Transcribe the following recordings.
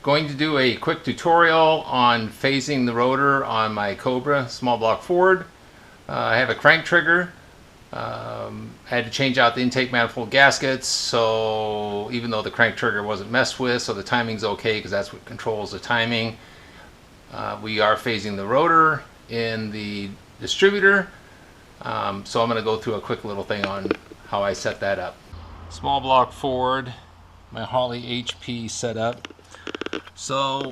Going to do a quick tutorial on phasing the rotor on my Cobra small block Ford. I have a crank trigger. I had to change out the intake manifold gaskets, so even though the crank trigger wasn't messed with, so the timing's okay because that's what controls the timing. We are phasing the rotor in the distributor, so I'm going to go through a quick little thing on how I set that up. Small block Ford, my Holley HP setup. So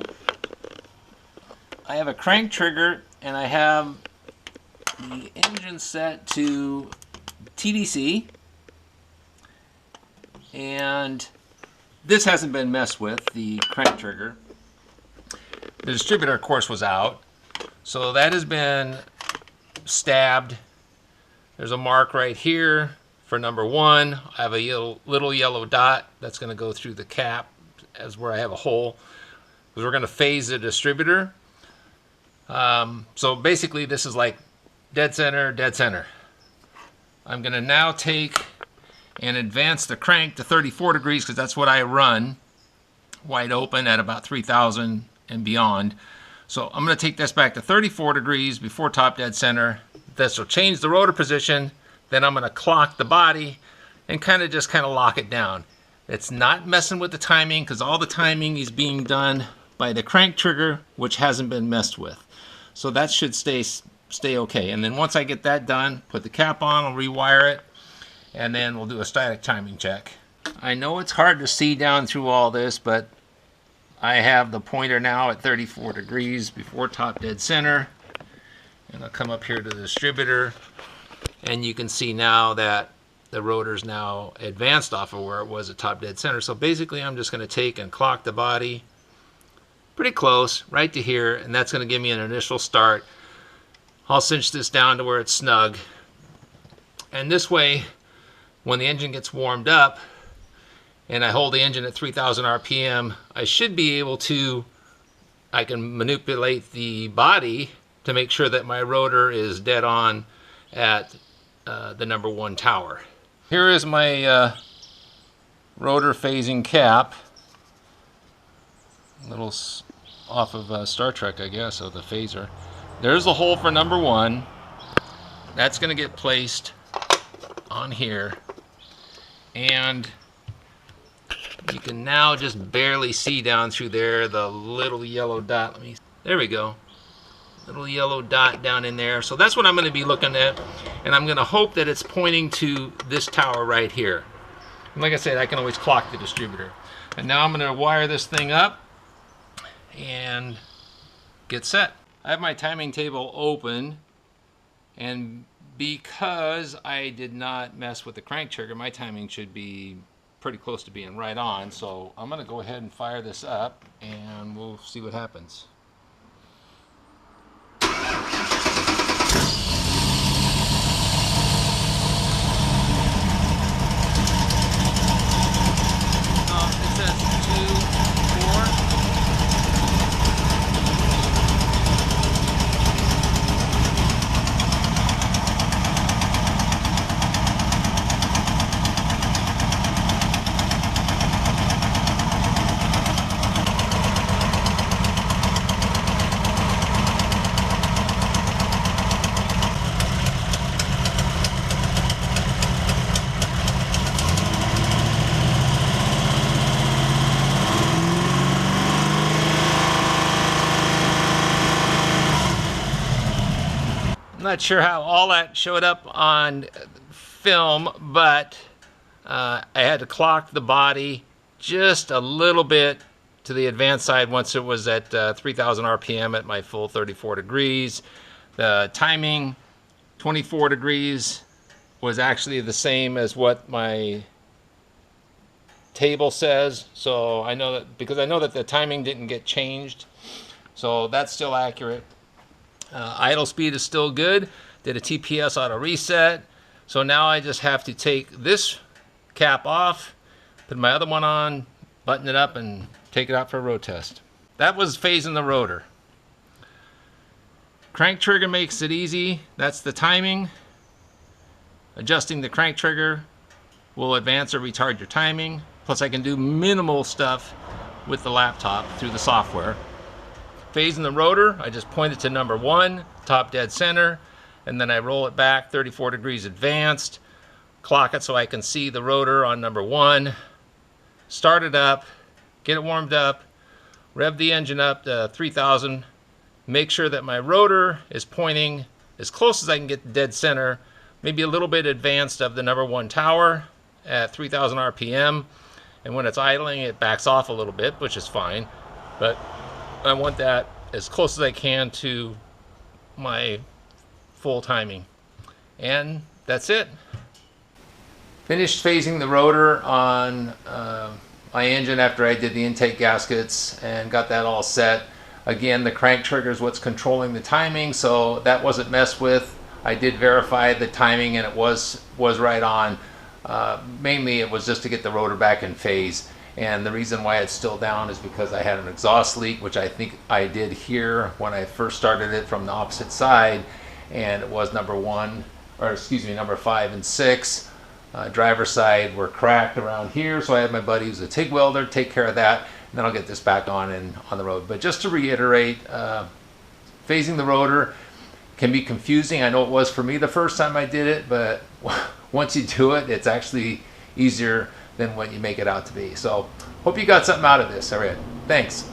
I have a crank trigger and I have the engine set to TDC, and this hasn't been messed with, the crank trigger. The distributor of course was out, so that has been stabbed. There's a mark right here for number 1. I have a little yellow dot that's going to go through the cap as where I have a hole, because we're going to phase the distributor. So basically this is like dead center, dead center. I'm going to now take and advance the crank to 34 degrees because that's what I run wide open at about 3,000 and beyond. So I'm going to take this back to 34 degrees before top dead center. This will change the rotor position. Then I'm going to clock the body and kind of lock it down. It's not messing with the timing because all the timing is being done by the crank trigger, which hasn't been messed with. So that should stay okay. And then once I get that done, put the cap on, I'll rewire it, and then we'll do a static timing check. I know it's hard to see down through all this, but I have the pointer now at 34 degrees before top dead center. And I'll come up here to the distributor, and you can see now that the rotor's now advanced off of where it was at top dead center. So basically I'm just going to take and clock the body pretty close right to here, and that's going to give me an initial start. I'll cinch this down to where it's snug, and this way when the engine gets warmed up and I hold the engine at 3,000 RPM, I should be able to, I can manipulate the body to make sure that my rotor is dead on at the number 1 tower. Here is my rotor phasing cap, a little off of Star Trek, I guess, of the phaser. There's the hole for number 1. That's going to get placed on here, and you can now just barely see down through there the little yellow dot. There we go. Little yellow dot down in there. So that's what I'm going to be looking at, and I'm going to hope that it's pointing to this tower right here. And like I said, I can always clock the distributor. And now I'm going to wire this thing up and get set. I have my timing table open, and because I did not mess with the crank trigger, my timing should be pretty close to being right on. So I'm going to go ahead and fire this up, and we'll see what happens. It says 2, 4. I'm not sure how all that showed up on film, but I had to clock the body just a little bit to the advanced side once it was at 3,000 RPM at my full 34 degrees. The timing, 24 degrees, was actually the same as what my table says. So I know that, because I know that the timing didn't get changed, so that's still accurate. Idle speed is still good. Did a TPS auto reset. So now I just have to take this cap off, put my other one on, button it up, and take it out for a road test. That was phasing the rotor. Crank trigger makes it easy. That's the timing. Adjusting the crank trigger will advance or retard your timing. Plus I can do minimal stuff with the laptop through the software. Phasing the rotor, I just point it to number 1, top dead center, and then I roll it back 34 degrees advanced, clock it so I can see the rotor on number 1, start it up, get it warmed up, rev the engine up to 3,000, make sure that my rotor is pointing as close as I can get to dead center, maybe a little bit advanced of the number 1 tower at 3,000 RPM, and when it's idling it backs off a little bit, which is fine, but I want that as close as I can to my full timing. And that's it. Finished phasing the rotor on my engine after I did the intake gaskets and got that all set. Again, the crank trigger is what's controlling the timing, so that wasn't messed with. I did verify the timing and it was right on. Mainly it was just to get the rotor back in phase. And the reason why it's still down is because I had an exhaust leak, which I think I did here when I first started it from the opposite side, and it was number 5 and 6. Driver's side were cracked around here, so I had my buddy who's a TIG welder take care of that, and then I'll get this back on and on the road. But just to reiterate, phasing the rotor can be confusing. I know it was for me the first time I did it, but once you do it, it's actually easier than what you make it out to be. So hope you got something out of this. All right, thanks.